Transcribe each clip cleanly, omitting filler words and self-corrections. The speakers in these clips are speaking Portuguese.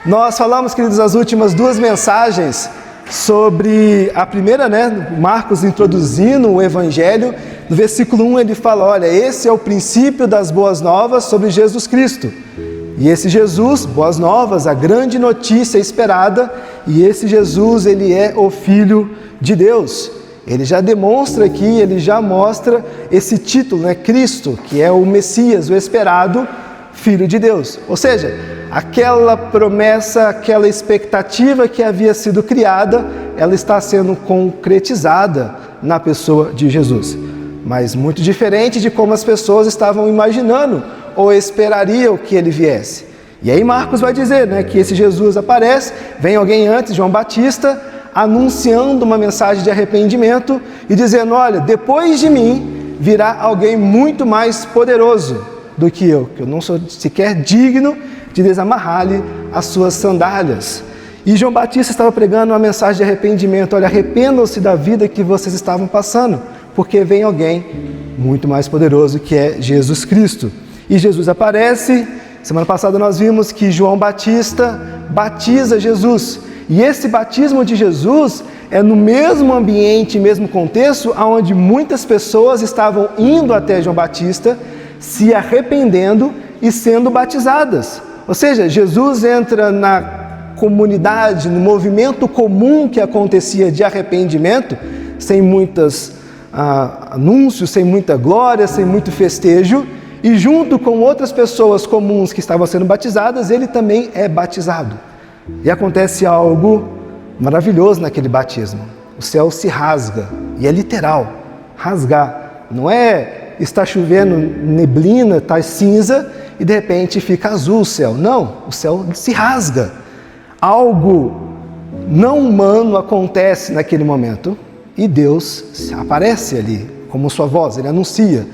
Nós falamos, queridos, nas últimas duas mensagens sobre a primeira, Marcos introduzindo o Evangelho. No versículo 1 ele fala, olha, esse é o princípio das boas novas sobre Jesus Cristo. E esse Jesus, boas novas, a grande notícia esperada, e esse Jesus, ele é o Filho de Deus. Ele já demonstra aqui, ele já mostra esse título, Cristo, que é o Messias, o esperado Filho de Deus. Ou seja, aquela promessa, aquela expectativa que havia sido criada, ela está sendo concretizada na pessoa de Jesus. Mas muito diferente de como as pessoas estavam imaginando ou esperariam que ele viesse. E aí Marcos vai dizer, que esse Jesus aparece, vem alguém antes, João Batista, anunciando uma mensagem de arrependimento e dizendo, olha, depois de mim virá alguém muito mais poderoso do que eu não sou sequer digno de desamarrar-lhe as suas sandálias. E João Batista estava pregando uma mensagem de arrependimento, olha, arrependam-se da vida que vocês estavam passando, porque vem alguém muito mais poderoso que é Jesus Cristo. E Jesus aparece. Semana passada nós vimos que João Batista batiza Jesus. E esse batismo de Jesus é no mesmo ambiente, mesmo contexto, onde muitas pessoas estavam indo até João Batista, se arrependendo e sendo batizadas. Ou seja, Jesus entra na comunidade, no movimento comum que acontecia de arrependimento, sem muitos anúncios, sem muita glória, sem muito festejo, e junto com outras pessoas comuns que estavam sendo batizadas, ele também é batizado. E acontece algo maravilhoso naquele batismo. O céu se rasga, e é literal, rasgar. Não é está chovendo neblina, está cinza, e de repente fica azul o céu. Não, o céu se rasga. Algo não humano acontece naquele momento, e Deus aparece ali, como sua voz, ele anuncia,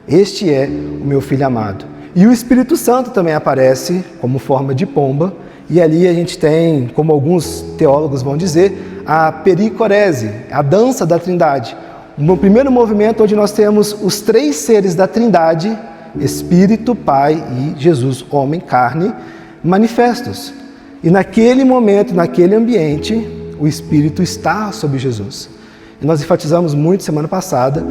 este é o meu filho amado. E o Espírito Santo também aparece como forma de pomba, e ali a gente tem, como alguns teólogos vão dizer, a pericorese, a dança da Trindade. No primeiro movimento, onde nós temos os três seres da Trindade, Espírito, Pai e Jesus, homem, carne, manifestos. E naquele momento, naquele ambiente, o Espírito está sobre Jesus. E nós enfatizamos muito semana passada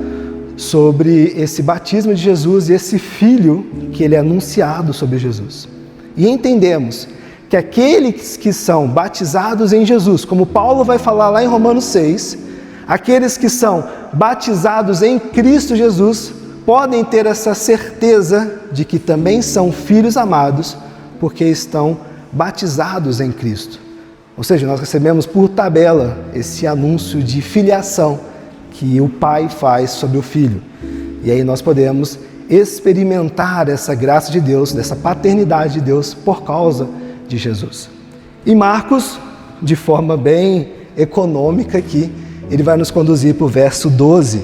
sobre esse batismo de Jesus e esse Filho que ele é anunciado sobre Jesus. E entendemos que aqueles que são batizados em Jesus, como Paulo vai falar lá em Romanos 6, aqueles que são batizados em Cristo Jesus, podem ter essa certeza de que também são filhos amados, porque estão batizados em Cristo. Ou seja, nós recebemos por tabela esse anúncio de filiação que o Pai faz sobre o Filho. E aí nós podemos experimentar essa graça de Deus, dessa paternidade de Deus por causa de Jesus. E Marcos, de forma bem econômica aqui, ele vai nos conduzir para o verso 12.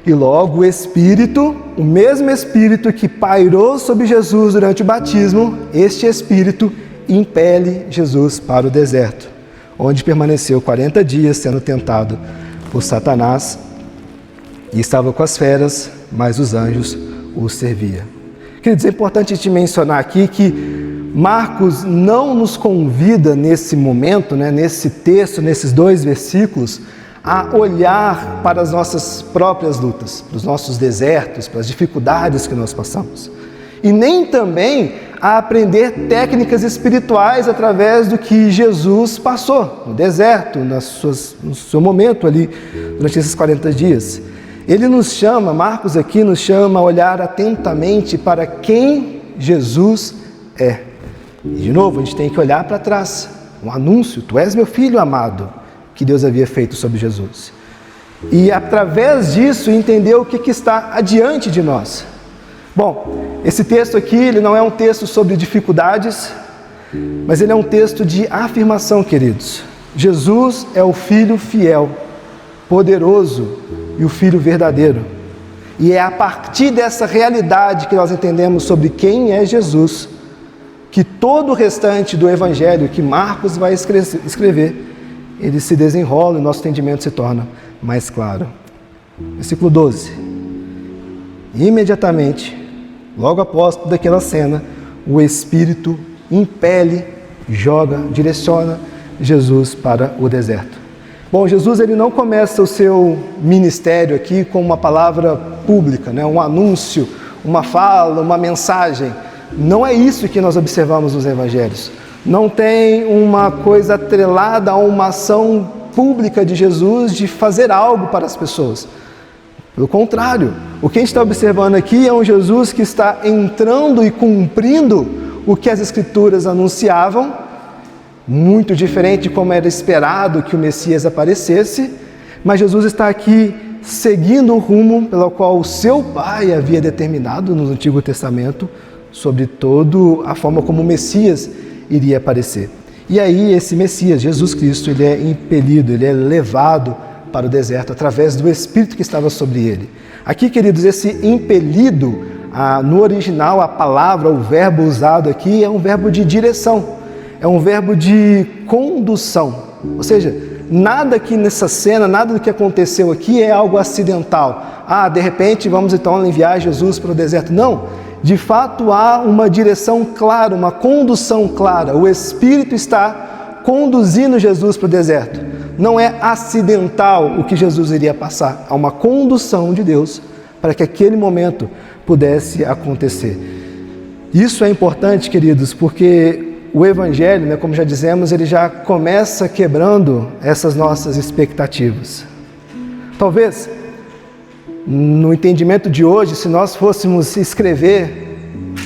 E logo o Espírito, o mesmo Espírito que pairou sobre Jesus durante o batismo, este Espírito impele Jesus para o deserto, onde permaneceu 40 dias sendo tentado por Satanás e estava com as feras, mas os anjos o serviam. Queridos, é importante te mencionar aqui que Marcos não nos convida nesse momento, nesse texto, nesses dois versículos, a olhar para as nossas próprias lutas, para os nossos desertos, para as dificuldades que nós passamos. E nem também a aprender técnicas espirituais através do que Jesus passou no deserto, no seu momento ali, durante esses 40 dias. Ele nos chama, Marcos aqui nos chama a olhar atentamente para quem Jesus é. E de novo, a gente tem que olhar para trás. Um anúncio, tu és meu filho amado, que Deus havia feito sobre Jesus. E através disso entender o que está adiante de nós. Bom, esse texto aqui, ele não é um texto sobre dificuldades, mas ele é um texto de afirmação, queridos. Jesus é o Filho fiel, poderoso e o Filho verdadeiro. E é a partir dessa realidade que nós entendemos sobre quem é Jesus, que todo o restante do Evangelho que Marcos vai escrever, ele se desenrola e o nosso entendimento se torna mais claro. Versículo 12. Imediatamente, logo após toda aquela cena, o Espírito impele direciona Jesus para o deserto. Bom, Jesus ele não começa o seu ministério aqui com uma palavra pública, né? Um anúncio, uma fala, uma mensagem. Não é isso que nós observamos nos evangelhos. Não tem uma coisa atrelada a uma ação pública de Jesus de fazer algo para as pessoas. Pelo contrário, o que a gente está observando aqui é um Jesus que está entrando e cumprindo o que as Escrituras anunciavam, muito diferente de como era esperado que o Messias aparecesse, mas Jesus está aqui seguindo o rumo pelo qual o seu Pai havia determinado no Antigo Testamento sobre toda a forma como o Messias iria aparecer. E aí esse Messias, Jesus Cristo, ele é impelido, ele é levado para o deserto através do Espírito que estava sobre ele. Aqui, queridos, esse impelido, no original a palavra, o verbo usado aqui é um verbo de direção, é um verbo de condução. Ou seja, nada aqui nessa cena, nada do que aconteceu aqui é algo acidental. De repente vamos então enviar Jesus para o deserto. Não, de fato há uma direção clara, uma condução clara. O Espírito está conduzindo Jesus para o deserto. Não é acidental o que Jesus iria passar. Há uma condução de Deus para que aquele momento pudesse acontecer. Isso é importante, queridos, porque o Evangelho, como já dizemos, ele já começa quebrando essas nossas expectativas. Talvez, no entendimento de hoje, se nós fôssemos escrever,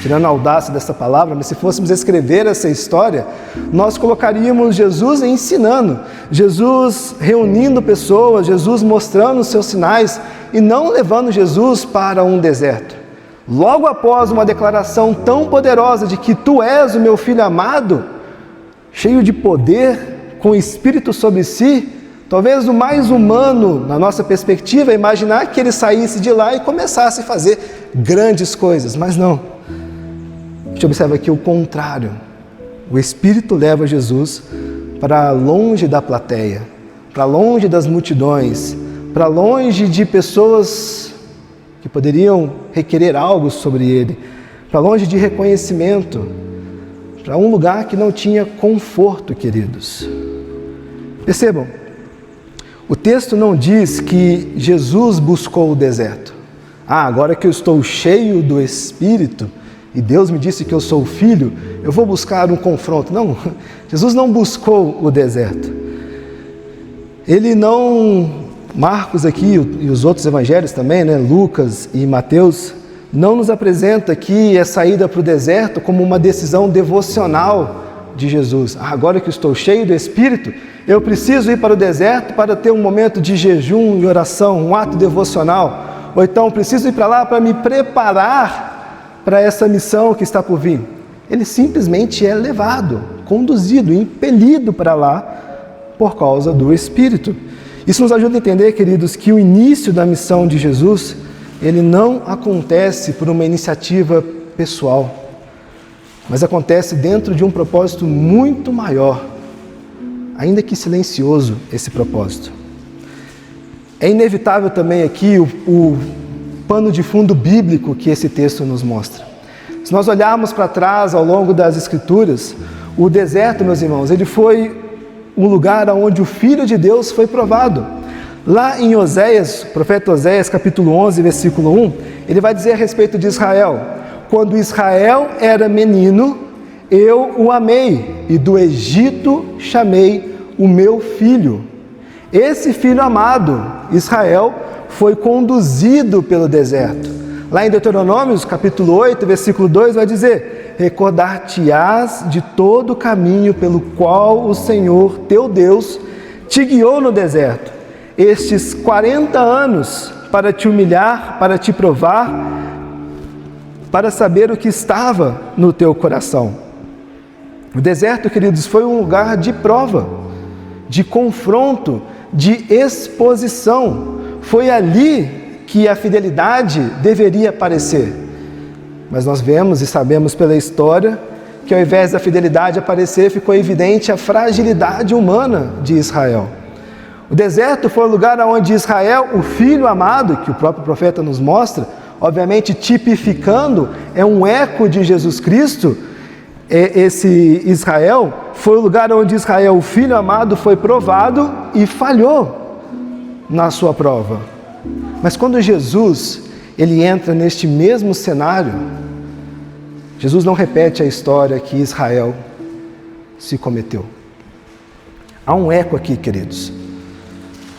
tirando a audácia dessa palavra, mas se fôssemos escrever essa história, nós colocaríamos Jesus ensinando, Jesus reunindo pessoas, Jesus mostrando os seus sinais e não levando Jesus para um deserto. Logo após uma declaração tão poderosa de que tu és o meu filho amado, cheio de poder, com o Espírito sobre si, talvez o mais humano, na nossa perspectiva, é imaginar que ele saísse de lá e começasse a fazer grandes coisas, mas não. A gente observa aqui o contrário. O Espírito leva Jesus para longe da plateia, para longe das multidões, para longe de pessoas que poderiam requerer algo sobre ele, para longe de reconhecimento, para um lugar que não tinha conforto, queridos. Percebam, o texto não diz que Jesus buscou o deserto. Agora que eu estou cheio do Espírito e Deus me disse que eu sou o Filho, eu vou buscar um confronto. Não, Jesus não buscou o deserto. Ele não... Marcos aqui e os outros evangelhos também, Lucas e Mateus, não nos apresenta aqui a saída para o deserto como uma decisão devocional de Jesus. Agora que estou cheio do Espírito, eu preciso ir para o deserto para ter um momento de jejum e oração, um ato devocional. Ou então, preciso ir para lá para me preparar para essa missão que está por vir. Ele simplesmente é levado, conduzido, impelido para lá por causa do Espírito. Isso nos ajuda a entender, queridos, que o início da missão de Jesus, ele não acontece por uma iniciativa pessoal, mas acontece dentro de um propósito muito maior, ainda que silencioso esse propósito. É inevitável também aqui o pano de fundo bíblico que esse texto nos mostra. Se nós olharmos para trás ao longo das Escrituras, o deserto, meus irmãos, ele foi um lugar onde o Filho de Deus foi provado. Lá em Oséias, profeta Oséias, capítulo 11, versículo 1, ele vai dizer a respeito de Israel: quando Israel era menino, eu o amei, e do Egito chamei o meu filho. Esse filho amado, Israel, foi conduzido pelo deserto. Lá em Deuteronômio, capítulo 8, versículo 2, vai dizer: recordar-te-ás de todo o caminho pelo qual o Senhor, teu Deus, te guiou no deserto, estes 40 anos, para te humilhar, para te provar, para saber o que estava no teu coração. O deserto, queridos, foi um lugar de prova, de confronto, de exposição. Foi ali que a fidelidade deveria aparecer. Mas nós vemos e sabemos pela história que ao invés da fidelidade aparecer, ficou evidente a fragilidade humana de Israel. O deserto foi o lugar onde Israel, o filho amado, que o próprio profeta nos mostra, obviamente tipificando, é um eco de Jesus Cristo, esse Israel foi o lugar onde Israel, o filho amado, foi provado e falhou na sua prova. Mas quando Jesus, ele entra neste mesmo cenário, Jesus não repete a história que Israel se cometeu. Há um eco aqui, queridos.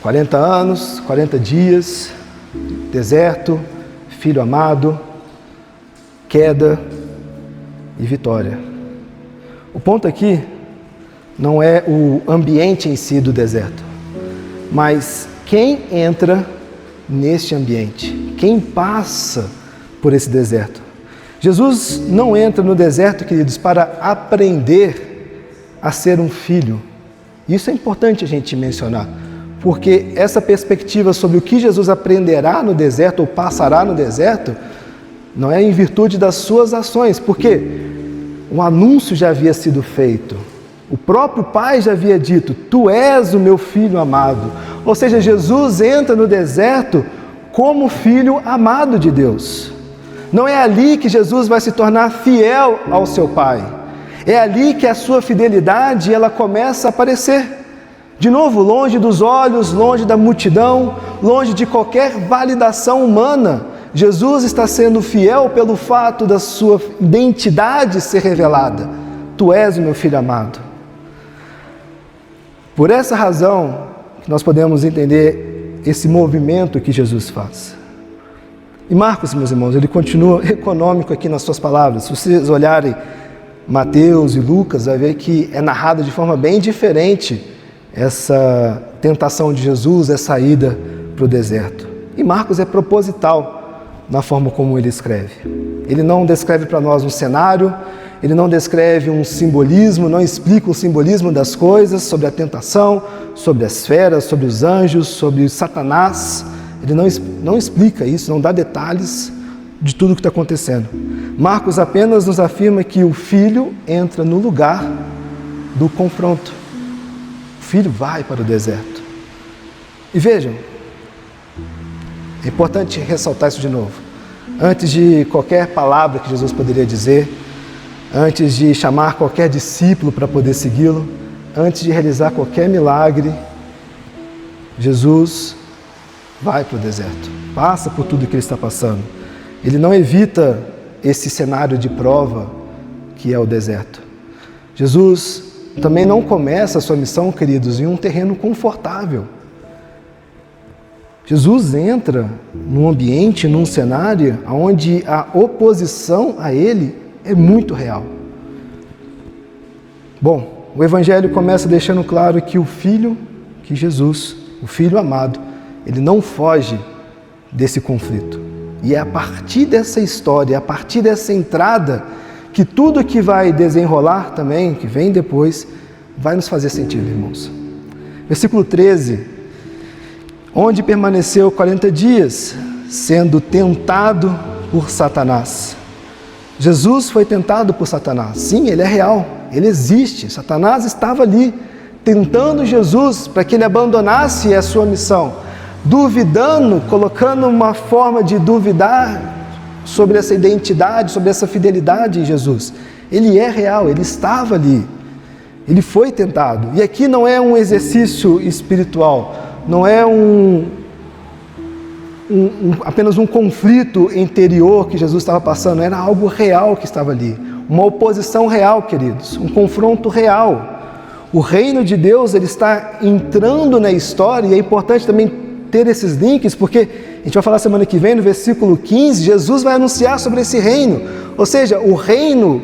40 anos, 40 dias, deserto, filho amado, queda e vitória. O ponto aqui não é o ambiente em si do deserto, mas quem entra neste ambiente, quem passa por esse deserto. Jesus não entra no deserto, queridos, para aprender a ser um filho. Isso é importante a gente mencionar, porque essa perspectiva sobre o que Jesus aprenderá no deserto ou passará no deserto não é em virtude das suas ações, porque o anúncio já havia sido feito. O próprio Pai já havia dito: Tu és o meu filho amado. Ou seja, Jesus entra no deserto como filho amado de Deus. Não é ali que Jesus vai se tornar fiel ao seu Pai. É ali que a sua fidelidade ela começa a aparecer. De novo, longe dos olhos, longe da multidão, longe de qualquer validação humana, Jesus está sendo fiel pelo fato da sua identidade ser revelada. Tu és o meu filho amado. Por essa razão, nós podemos entender esse movimento que Jesus faz. E Marcos, meus irmãos, ele continua econômico aqui nas suas palavras. Se vocês olharem Mateus e Lucas, vai ver que é narrado de forma bem diferente essa tentação de Jesus, essa ida para o deserto. E Marcos é proposital na forma como ele escreve. Ele não descreve para nós um cenário, ele não descreve um simbolismo, não explica o simbolismo das coisas, sobre a tentação, sobre as feras, sobre os anjos, sobre Satanás. Ele não explica isso, não dá detalhes de tudo o que está acontecendo. Marcos apenas nos afirma que o filho entra no lugar do confronto. O filho vai para o deserto. E vejam, é importante ressaltar isso de novo. Antes de qualquer palavra que Jesus poderia dizer, antes de chamar qualquer discípulo para poder segui-lo, antes de realizar qualquer milagre, Jesus vai para o deserto, passa por tudo que ele está passando. Ele não evita esse cenário de prova que é o deserto. Jesus também não começa a sua missão, queridos, em um terreno confortável. Jesus entra num ambiente, num cenário onde a oposição a ele é muito real. Bom, o Evangelho começa deixando claro que o Filho, que Jesus, o Filho amado, ele não foge desse conflito. E é a partir dessa história, a partir dessa entrada, que tudo que vai desenrolar também, que vem depois, vai nos fazer sentido, irmãos. Versículo 13. Onde permaneceu 40 dias, sendo tentado por Satanás. Jesus foi tentado por Satanás. Sim, ele é real, ele existe. Satanás estava ali, tentando Jesus para que ele abandonasse a sua missão, duvidando, colocando uma forma de duvidar sobre essa identidade, sobre essa fidelidade em Jesus. Ele é real, ele estava ali, ele foi tentado. E aqui não é um exercício espiritual, não é apenas um conflito interior que Jesus estava passando, era algo real que estava ali, uma oposição real, queridos, um confronto real. O reino de Deus, ele está entrando na história, e é importante também ter esses links, porque a gente vai falar semana que vem, no versículo 15, Jesus vai anunciar sobre esse reino, ou seja, o reino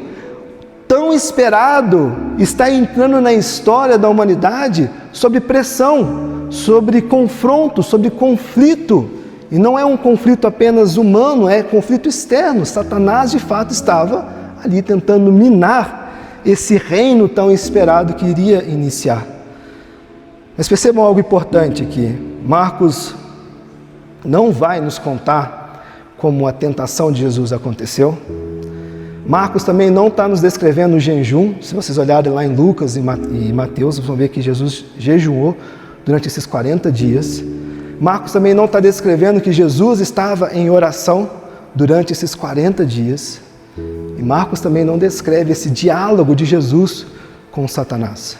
tão esperado está entrando na história da humanidade sob pressão, sobre confronto, sobre conflito. E não é um conflito apenas humano, é conflito externo. Satanás, de fato, estava ali tentando minar esse reino tão esperado que iria iniciar. Mas percebam algo importante aqui. Marcos não vai nos contar como a tentação de Jesus aconteceu. Marcos também não está nos descrevendo o jejum. Se vocês olharem lá em Lucas e Mateus, vocês vão ver que Jesus jejuou durante esses 40 dias. Marcos também não está descrevendo que Jesus estava em oração durante esses 40 dias. E Marcos também não descreve esse diálogo de Jesus com Satanás.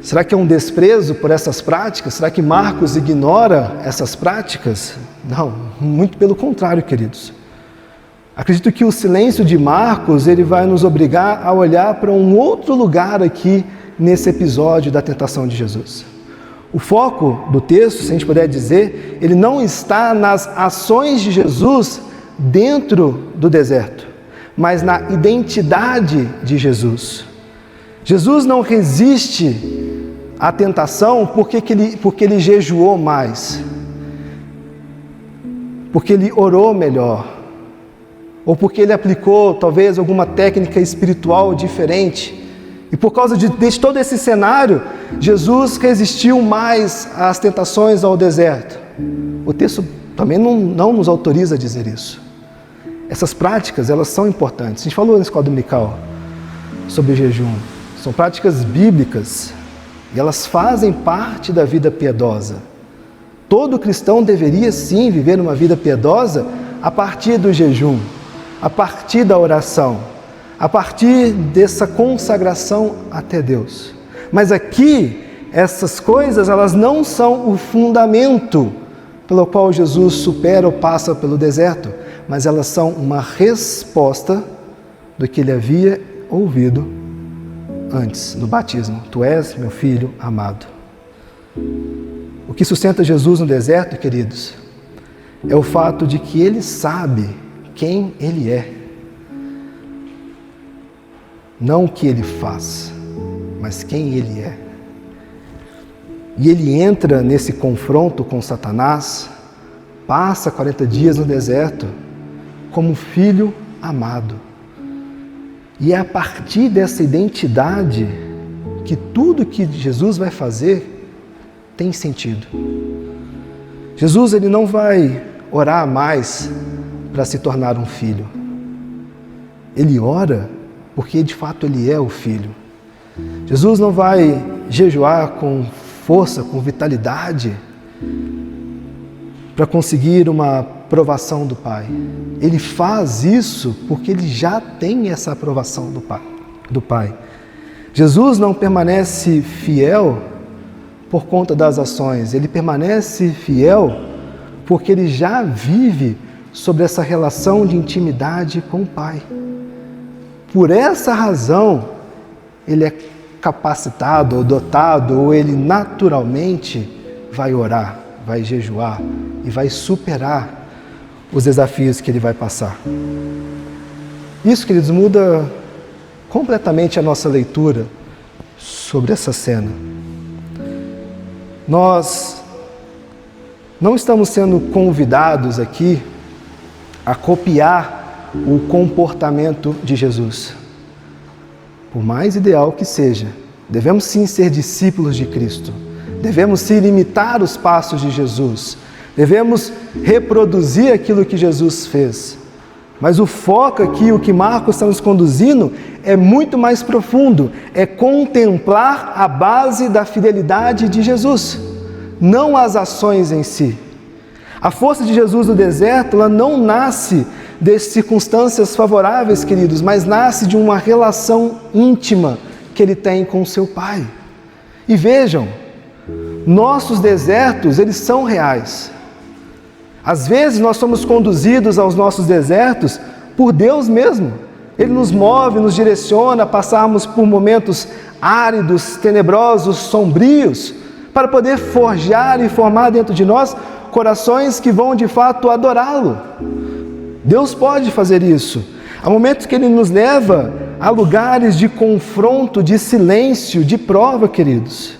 Será que é um desprezo por essas práticas? Será que Marcos ignora essas práticas? Não, muito pelo contrário, queridos. Acredito que o silêncio de Marcos, ele vai nos obrigar a olhar para um outro lugar aqui nesse episódio da tentação de Jesus. O foco do texto, se a gente puder dizer, ele não está nas ações de Jesus dentro do deserto, mas na identidade de Jesus. Jesus não resiste à tentação porque ele jejuou mais, porque ele orou melhor, ou porque ele aplicou talvez alguma técnica espiritual diferente. E por causa de todo esse cenário, Jesus resistiu mais às tentações ao deserto. O texto também não nos autoriza a dizer isso. Essas práticas, elas são importantes. A gente falou na escola dominical sobre o jejum. São práticas bíblicas e elas fazem parte da vida piedosa. Todo cristão deveria sim viver uma vida piedosa a partir do jejum, a partir da oração, a partir dessa consagração até Deus. Mas aqui, essas coisas, elas não são o fundamento pelo qual Jesus supera ou passa pelo deserto, mas elas são uma resposta do que ele havia ouvido antes, no batismo. Tu és meu filho amado. O que sustenta Jesus no deserto, queridos, é o fato de que ele sabe quem ele é. Não o que ele faz, mas quem ele é. E ele entra nesse confronto com Satanás, passa 40 dias no deserto como filho amado. E é a partir dessa identidade que tudo que Jesus vai fazer tem sentido. Jesus, ele não vai orar mais para se tornar um filho. Ele ora porque de fato ele é o Filho. Jesus não vai jejuar com força, com vitalidade, para conseguir uma aprovação do Pai. Ele faz isso porque ele já tem essa aprovação do Pai. Jesus não permanece fiel por conta das ações, ele permanece fiel porque ele já vive sobre essa relação de intimidade com o Pai. Por essa razão, ele é capacitado ou dotado, ou ele naturalmente vai orar, vai jejuar e vai superar os desafios que ele vai passar. Isso, queridos, muda completamente a nossa leitura sobre essa cena. Nós não estamos sendo convidados aqui a copiar o comportamento de Jesus. Por mais ideal que seja, devemos sim ser discípulos de Cristo. Devemos sim imitar os passos de Jesus. Devemos reproduzir aquilo que Jesus fez. Mas o foco aqui, o que Marcos está nos conduzindo, é muito mais profundo. É contemplar a base da fidelidade de Jesus, não as ações em si. A força de Jesus no deserto, ela não nasce de circunstâncias favoráveis, queridos, mas nasce de uma relação íntima que ele tem com seu Pai. E vejam, nossos desertos, eles são reais. Às vezes nós somos conduzidos aos nossos desertos por Deus mesmo. Ele nos move, nos direciona a passarmos por momentos áridos, tenebrosos, sombrios, para poder forjar e formar dentro de nós corações que vão de fato adorá-lo. Deus pode fazer isso. Há momentos que Ele nos leva a lugares de confronto, de silêncio, de prova, queridos.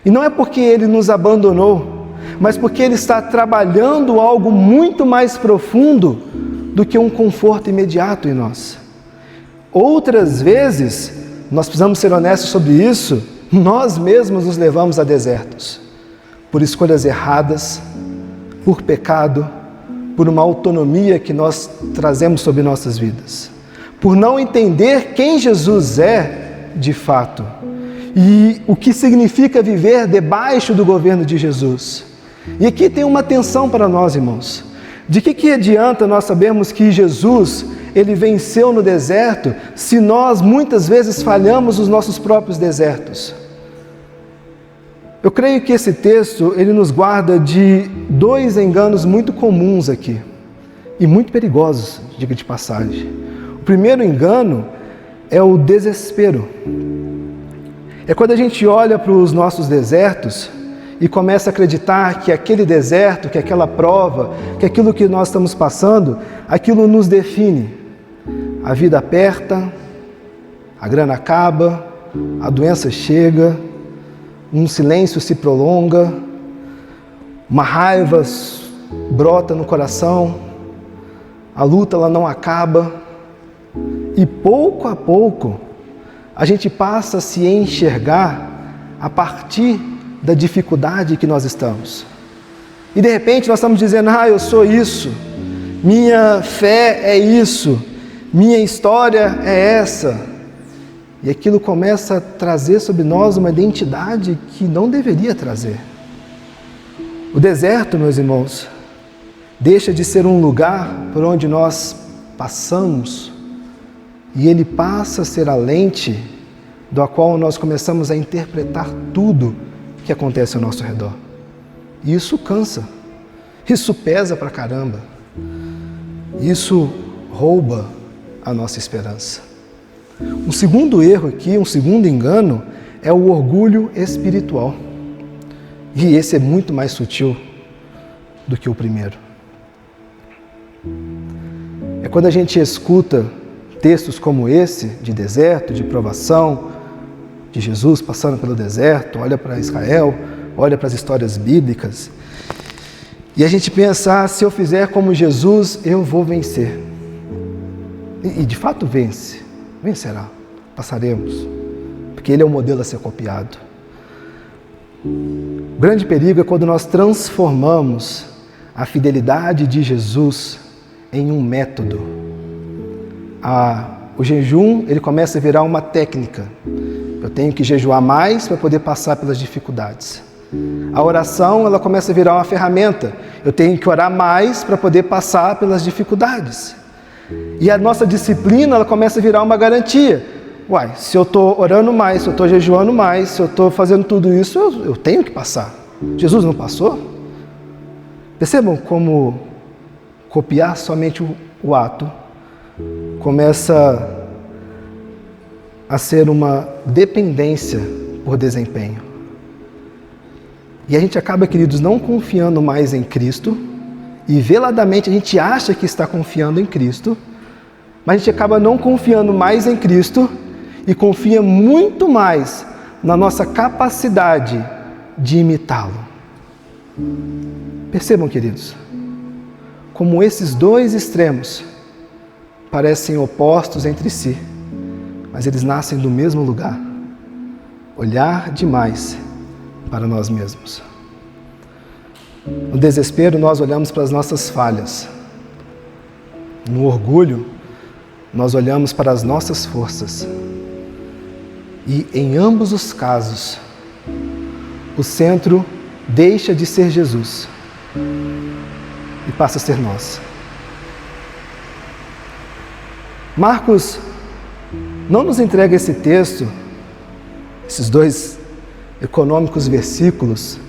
E não é porque Ele nos abandonou, mas porque Ele está trabalhando algo muito mais profundo do que um conforto imediato em nós. Outras vezes, nós precisamos ser honestos sobre isso, nós mesmos nos levamos a desertos, por escolhas erradas, por pecado, por uma autonomia que nós trazemos sobre nossas vidas, por não entender quem Jesus é de fato e o que significa viver debaixo do governo de Jesus. E aqui tem uma atenção para nós, irmãos. De que adianta nós sabermos que Jesus ele venceu no deserto se nós muitas vezes falhamos nos nossos próprios desertos? Eu creio que esse texto, ele nos guarda de dois enganos muito comuns aqui, e muito perigosos, diga de passagem. O primeiro engano é o desespero. É quando a gente olha para os nossos desertos e começa a acreditar que aquele deserto, que aquela prova, que aquilo que nós estamos passando, aquilo nos define. A vida aperta, a grana acaba, a doença chega, um silêncio se prolonga, uma raiva brota no coração, a luta ela não acaba, e pouco a pouco a gente passa a se enxergar a partir da dificuldade que nós estamos. E de repente nós estamos dizendo, eu sou isso, minha fé é isso, minha história é essa. E aquilo começa a trazer sobre nós uma identidade que não deveria trazer. O deserto, meus irmãos, deixa de ser um lugar por onde nós passamos e ele passa a ser a lente da qual nós começamos a interpretar tudo que acontece ao nosso redor. E isso cansa, isso pesa pra caramba, isso rouba a nossa esperança. Um segundo erro aqui, um segundo engano, é o orgulho espiritual. E esse é muito mais sutil do que o primeiro. É quando a gente escuta textos como esse, de deserto, de provação, de Jesus passando pelo deserto, olha para Israel, olha para as histórias bíblicas, e a gente pensa, se eu fizer como Jesus, eu vou vencer. E de fato vencerá, passaremos, porque ele é o modelo a ser copiado. O grande perigo é quando nós transformamos a fidelidade de Jesus em um método. O jejum, ele começa a virar uma técnica. Eu tenho que jejuar mais para poder passar pelas dificuldades. A oração, ela começa a virar uma ferramenta. Eu tenho que orar mais para poder passar pelas dificuldades. E a nossa disciplina, ela começa a virar uma garantia. Se eu estou orando mais, se eu estou jejuando mais, se eu estou fazendo tudo isso, eu tenho que passar. Jesus não passou? Percebam como copiar somente o ato começa a ser uma dependência por desempenho. E a gente acaba, queridos, não confiando mais em Cristo, e veladamente a gente acha que está confiando em Cristo, mas a gente acaba não confiando mais em Cristo e confia muito mais na nossa capacidade de imitá-lo. Percebam, queridos, como esses dois extremos parecem opostos entre si, mas eles nascem do mesmo lugar: olhar demais para nós mesmos. No desespero, nós olhamos para as nossas falhas. No orgulho, nós olhamos para as nossas forças. E em ambos os casos, o centro deixa de ser Jesus e passa a ser nós. Marcos não nos entrega esse texto, esses dois econômicos versículos,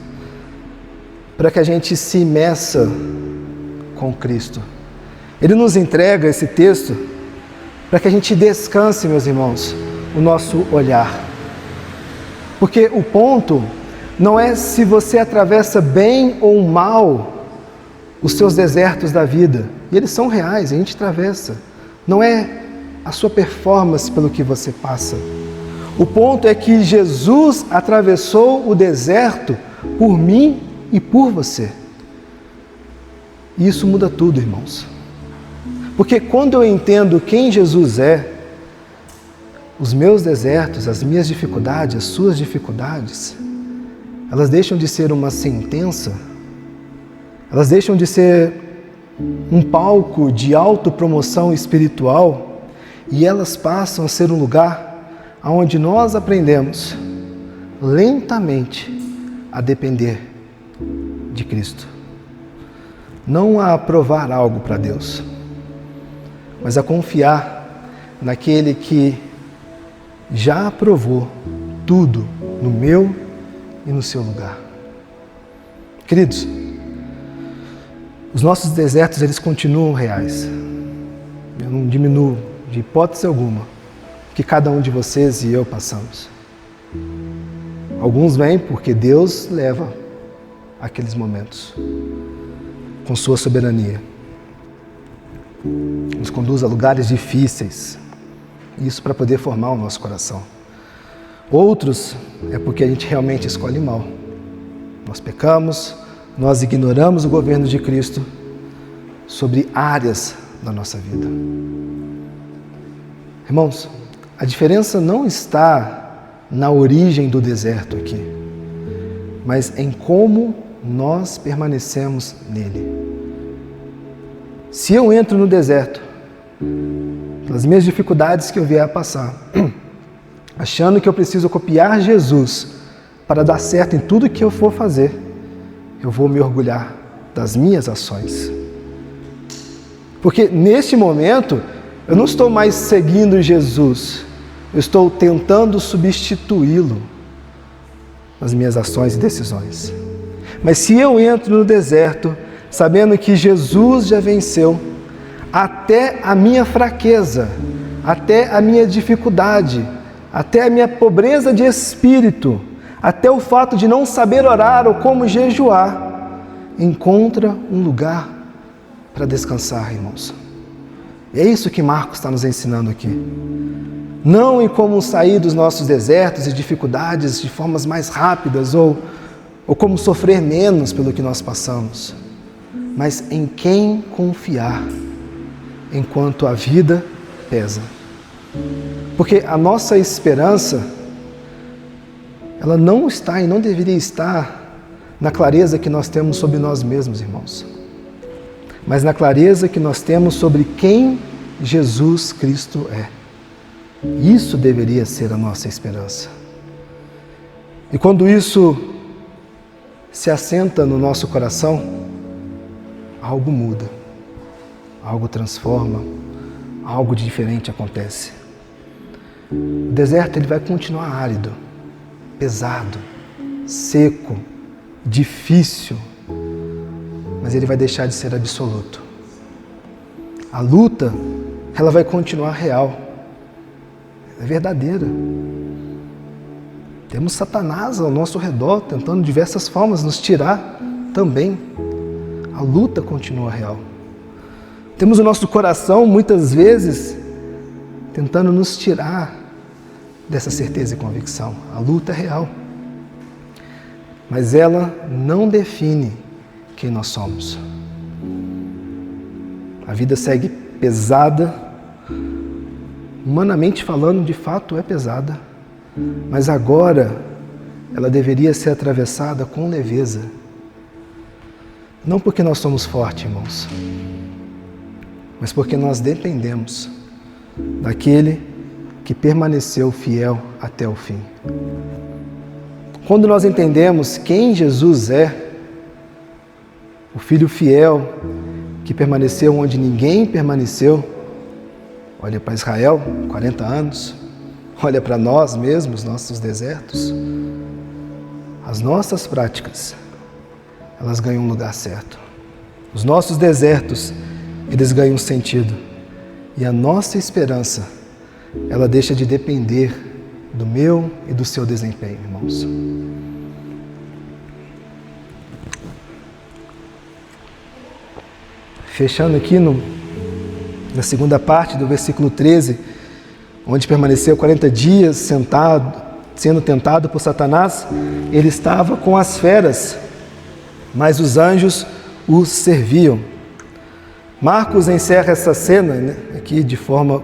para que a gente se imersa com Cristo. Ele nos entrega esse texto para que a gente descanse, meus irmãos, o nosso olhar. Porque o ponto não é se você atravessa bem ou mal os seus desertos da vida. E eles são reais, a gente atravessa. Não é a sua performance pelo que você passa. O ponto é que Jesus atravessou o deserto por mim e por você. E isso muda tudo, irmãos. Porque quando eu entendo quem Jesus é, os meus desertos, as minhas dificuldades, as suas dificuldades, elas deixam de ser uma sentença, elas deixam de ser um palco de autopromoção espiritual e elas passam a ser um lugar onde nós aprendemos lentamente a depender de Cristo. Não a provar algo para Deus, mas a confiar naquele que já aprovou tudo no meu e no seu lugar. Queridos, os nossos desertos, eles continuam reais. Eu não diminuo de hipótese alguma que cada um de vocês e eu passamos. Alguns vêm porque Deus leva aqueles momentos com sua soberania. Nos conduz a lugares difíceis. Isso para poder formar o nosso coração. Outros é porque a gente realmente escolhe mal. Nós pecamos, nós ignoramos o governo de Cristo sobre áreas da nossa vida. Irmãos, a diferença não está na origem do deserto aqui, mas em como nós permanecemos nele. Se eu entro no deserto, pelas minhas dificuldades que eu vier a passar, achando que eu preciso copiar Jesus para dar certo em tudo que eu for fazer, eu vou me orgulhar das minhas ações. Porque neste momento, eu não estou mais seguindo Jesus, eu estou tentando substituí-lo nas minhas ações e decisões. Mas se eu entro no deserto, sabendo que Jesus já venceu, até a minha fraqueza, até a minha dificuldade, até a minha pobreza de espírito, até o fato de não saber orar ou como jejuar, encontra um lugar para descansar, irmãos. E é isso que Marcos está nos ensinando aqui. Não em como sair dos nossos desertos e dificuldades de formas mais rápidas ou como sofrer menos pelo que nós passamos, mas em quem confiar enquanto a vida pesa. Porque a nossa esperança, ela não está e não deveria estar na clareza que nós temos sobre nós mesmos, irmãos, mas na clareza que nós temos sobre quem Jesus Cristo é. Isso deveria ser a nossa esperança. E quando isso se assenta no nosso coração, algo muda, algo transforma, algo de diferente acontece. O deserto, ele vai continuar árido, pesado, seco, difícil, mas ele vai deixar de ser absoluto. A luta, ela vai continuar real, é verdadeira. Temos Satanás ao nosso redor, tentando de diversas formas nos tirar também. A luta continua real. Temos o nosso coração, muitas vezes, tentando nos tirar dessa certeza e convicção. A luta é real. Mas ela não define quem nós somos. A vida segue pesada. Humanamente falando, de fato é pesada. Mas agora ela deveria ser atravessada com leveza. Não porque nós somos fortes, irmãos, mas porque nós dependemos daquele que permaneceu fiel até o fim. Quando nós entendemos quem Jesus é, o Filho fiel que permaneceu onde ninguém permaneceu, olha para Israel, 40 anos, olha para nós mesmos, nossos desertos, as nossas práticas, elas ganham um lugar certo. Os nossos desertos, eles ganham sentido. E a nossa esperança, ela deixa de depender do meu e do seu desempenho, irmãos. Fechando aqui na segunda parte do versículo 13, onde permaneceu 40 dias sentado, sendo tentado por Satanás, ele estava com as feras, mas os anjos o serviam. Marcos encerra essa cena, né, aqui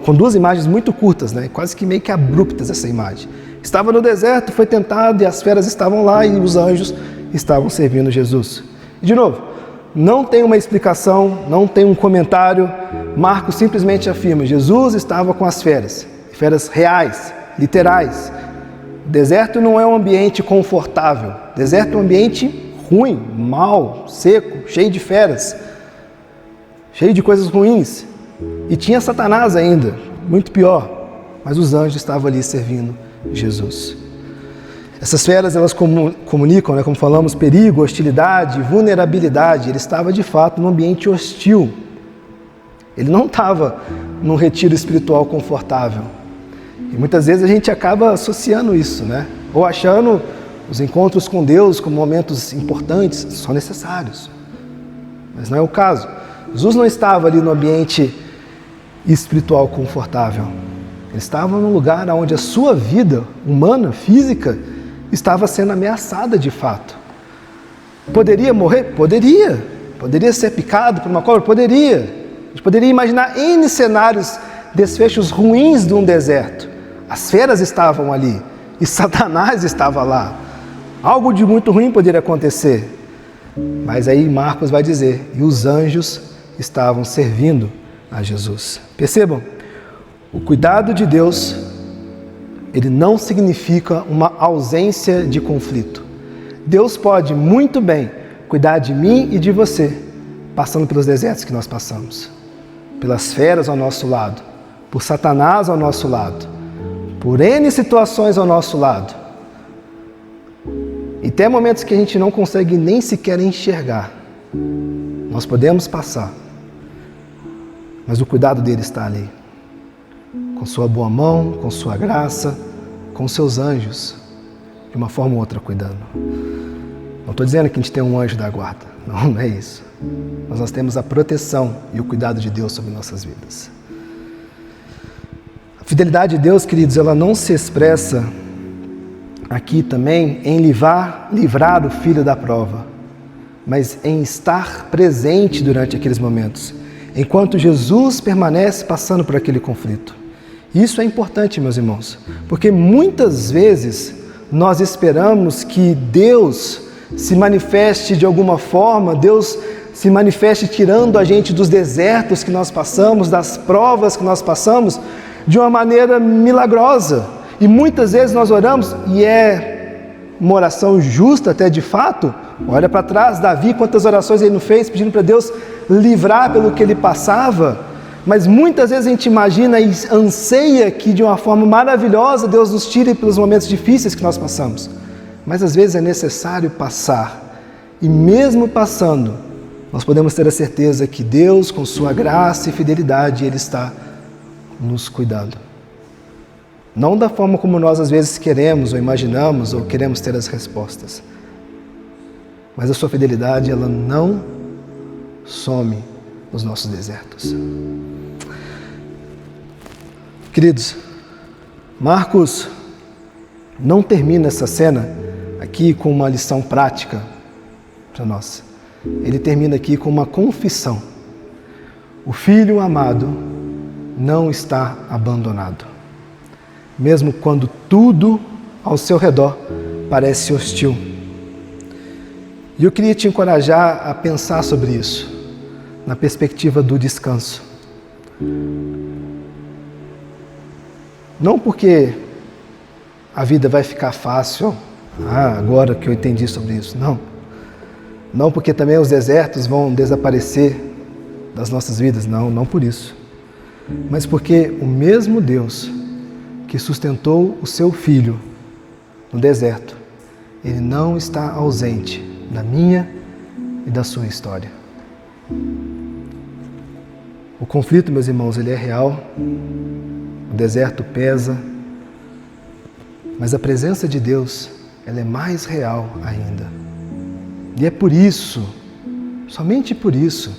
com duas imagens muito curtas, né, quase que meio que abruptas essa imagem. Estava no deserto, foi tentado e as feras estavam lá e os anjos estavam servindo Jesus. E de novo, não tem uma explicação, não tem um comentário. Marcos simplesmente afirma: Jesus estava com as feras reais, literais. O deserto não é um ambiente confortável, o deserto é um ambiente ruim, mau, seco, cheio de feras, cheio de coisas ruins. E tinha Satanás ainda, muito pior, mas os anjos estavam ali servindo Jesus. Essas feras, elas comunicam, né, como falamos, perigo, hostilidade, vulnerabilidade. Ele estava de fato num ambiente hostil. Ele não estava num retiro espiritual confortável. E muitas vezes a gente acaba associando isso, né? Ou achando os encontros com Deus como momentos importantes, são necessários. Mas não é o caso. Jesus não estava ali no ambiente espiritual confortável. Ele estava num lugar onde a sua vida humana, física, estava sendo ameaçada de fato. Poderia morrer? Poderia. Poderia ser picado por uma cobra? Poderia. A gente poderia imaginar N cenários, desfechos ruins de um deserto. As feras estavam ali e Satanás estava lá. Algo de muito ruim poderia acontecer. Mas aí Marcos vai dizer, e os anjos estavam servindo a Jesus. Percebam, o cuidado de Deus, ele não significa uma ausência de conflito. Deus pode muito bem cuidar de mim e de você, passando pelos desertos que nós passamos, pelas feras ao nosso lado, por Satanás ao nosso lado, por N situações ao nosso lado. E até momentos que a gente não consegue nem sequer enxergar, nós podemos passar, mas o cuidado dele está ali, com sua boa mão, com sua graça, com seus anjos, de uma forma ou outra cuidando. Não estou dizendo que a gente tem um anjo da guarda, não é isso. Mas nós temos a proteção e o cuidado de Deus sobre nossas vidas. A fidelidade de Deus, queridos, ela não se expressa aqui também em livrar o filho da prova, mas em estar presente durante aqueles momentos, enquanto Jesus permanece passando por aquele conflito. Isso é importante, meus irmãos, porque muitas vezes nós esperamos que Deus se manifeste de alguma forma, Deus se manifeste tirando a gente dos desertos que nós passamos, das provas que nós passamos, de uma maneira milagrosa. E muitas vezes nós oramos, e é uma oração justa até de fato. Olha para trás, Davi, quantas orações ele não fez, pedindo para Deus livrar pelo que ele passava. Mas muitas vezes a gente imagina e anseia que de uma forma maravilhosa Deus nos tire pelos momentos difíceis que nós passamos. Mas às vezes é necessário passar. E mesmo passando, nós podemos ter a certeza que Deus, com sua graça e fidelidade, Ele está nos cuidando. Não da forma como nós às vezes queremos ou imaginamos ou queremos ter as respostas. Mas a sua fidelidade, ela não some nos nossos desertos. Queridos, Marcos não termina essa cena aqui com uma lição prática para nós. Ele termina aqui com uma confissão. O Filho amado não está abandonado, mesmo quando tudo ao seu redor parece hostil. E eu queria te encorajar a pensar sobre isso, na perspectiva do descanso. Não porque a vida vai ficar fácil, agora que eu entendi sobre isso, não. Não porque também os desertos vão desaparecer das nossas vidas, não por isso. Mas porque o mesmo Deus que sustentou o seu Filho no deserto, Ele não está ausente da minha e da sua história. O conflito, meus irmãos, ele é real, o deserto pesa, mas a presença de Deus, ela é mais real ainda. E é por isso, somente por isso,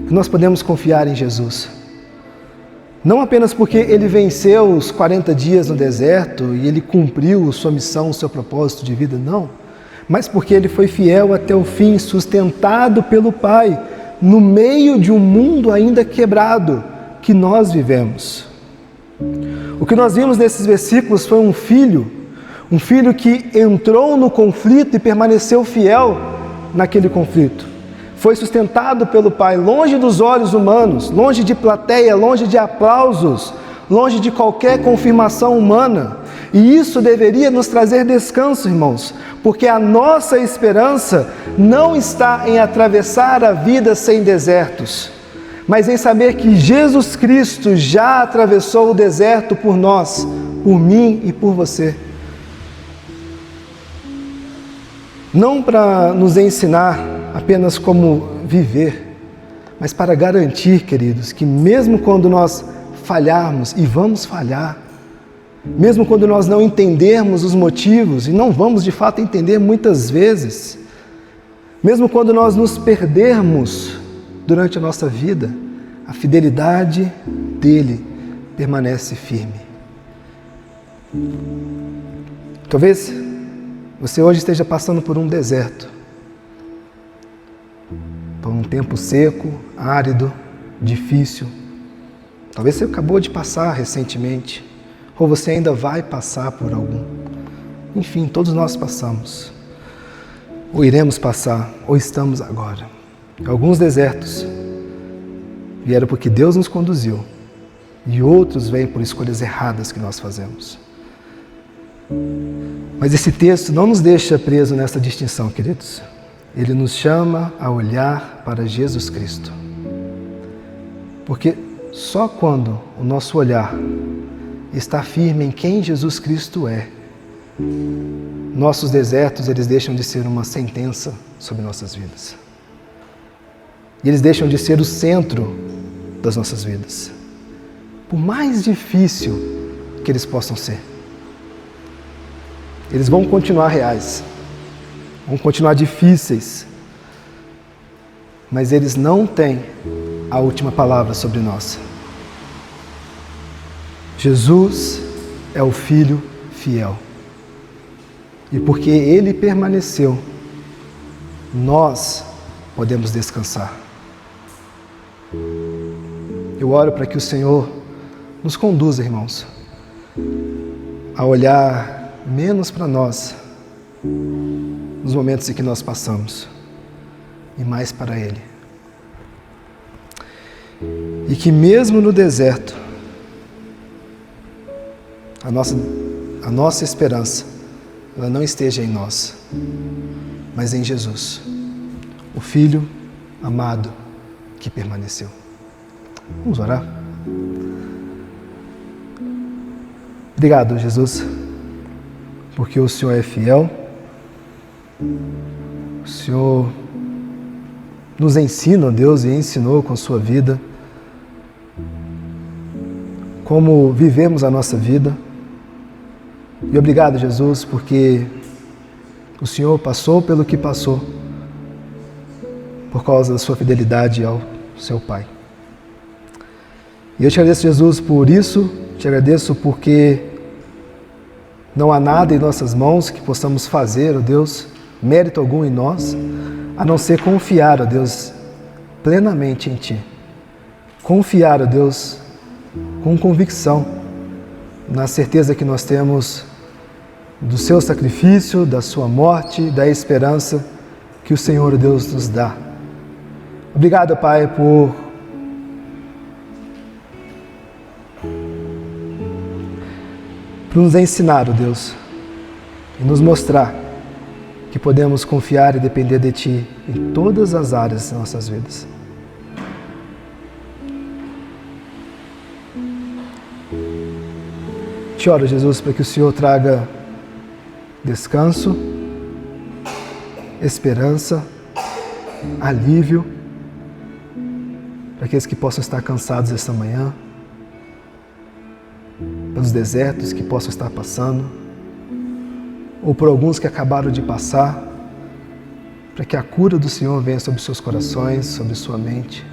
que nós podemos confiar em Jesus. Não apenas porque Ele venceu os 40 dias no deserto e Ele cumpriu sua missão, o seu propósito de vida, não. Mas porque Ele foi fiel até o fim, sustentado pelo Pai, no meio de um mundo ainda quebrado que nós vivemos. O que nós vimos nesses versículos foi um filho que entrou no conflito e permaneceu fiel naquele conflito. Foi sustentado pelo Pai, longe dos olhos humanos, longe de plateia, longe de aplausos, longe de qualquer confirmação humana. E isso deveria nos trazer descanso, irmãos, porque a nossa esperança não está em atravessar a vida sem desertos, mas em saber que Jesus Cristo já atravessou o deserto por nós, por mim e por você. Não para nos ensinar apenas como viver, mas para garantir, queridos, que mesmo quando nós falharmos, e vamos falhar, mesmo quando nós não entendermos os motivos, e não vamos de fato entender muitas vezes, mesmo quando nós nos perdermos durante a nossa vida, a fidelidade dele permanece firme. Talvez você hoje esteja passando por um deserto, por um tempo seco, árido, difícil. Talvez você acabou de passar recentemente, ou você ainda vai passar por algum. Enfim, todos nós passamos, ou iremos passar, ou estamos agora. Alguns desertos vieram porque Deus nos conduziu, e outros vêm por escolhas erradas que nós fazemos. Mas esse texto não nos deixa presos nessa distinção, queridos. Ele nos chama a olhar para Jesus Cristo. Porque só quando o nosso olhar está firme em quem Jesus Cristo é, nossos desertos eles deixam de ser uma sentença sobre nossas vidas. E eles deixam de ser o centro das nossas vidas. Por mais difícil que eles possam ser, eles vão continuar reais, vão continuar difíceis, mas eles não têm a última palavra sobre nós. Jesus é o Filho fiel. E porque Ele permaneceu, nós podemos descansar. Eu oro para que o Senhor nos conduza, irmãos, a olhar menos para nós nos momentos em que nós passamos e mais para Ele. E que mesmo no deserto, a nossa esperança ela não esteja em nós, mas em Jesus, o Filho amado que permaneceu. Vamos orar? Obrigado, Jesus, porque o Senhor é fiel, o Senhor nos ensina, Deus, e ensinou com a sua vida como vivemos a nossa vida. E obrigado, Jesus, porque o Senhor passou pelo que passou por causa da sua fidelidade ao seu Pai. E eu te agradeço, Jesus, por isso, te agradeço porque não há nada em nossas mãos que possamos fazer, ó Deus, mérito algum em nós, a não ser confiar, ó Deus, plenamente em Ti. Confiar, ó Deus, com convicção, na certeza que nós temos do Seu sacrifício, da Sua morte, da esperança que o Senhor, ó Deus, nos dá. Obrigado, Pai, por nos ensinar, ó Deus, e nos mostrar que podemos confiar e depender de Ti em todas as áreas das nossas vidas. Te oro, Jesus, para que o Senhor traga descanso, esperança, alívio para aqueles que possam estar cansados esta manhã, pelos desertos que possam estar passando, ou por alguns que acabaram de passar, para que a cura do Senhor venha sobre seus corações, sobre sua mente,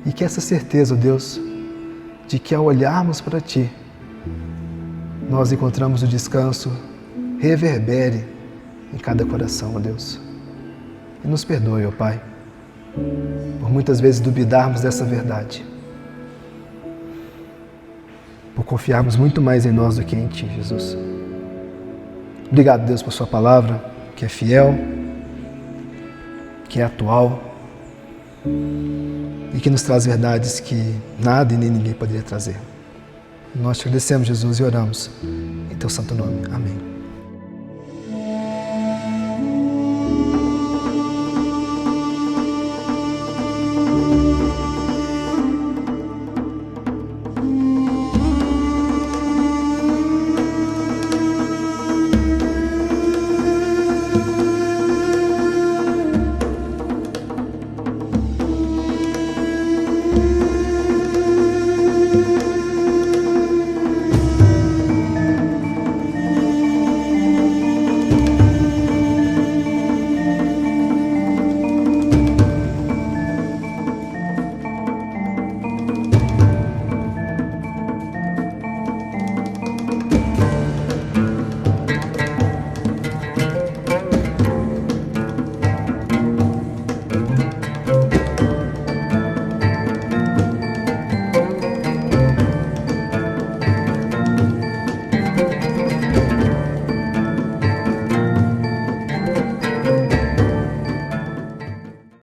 e que essa certeza, ó Deus, de que ao olharmos para Ti, nós encontramos o descanso, reverbere em cada coração, ó Deus. E nos perdoe, ó Pai, por muitas vezes duvidarmos dessa verdade, por confiarmos muito mais em nós do que em Ti, Jesus. Obrigado, Deus, por Sua palavra, que é fiel, que é atual e que nos traz verdades que nada e nem ninguém poderia trazer. Nós te agradecemos, Jesus, e oramos em Teu santo nome. Amém.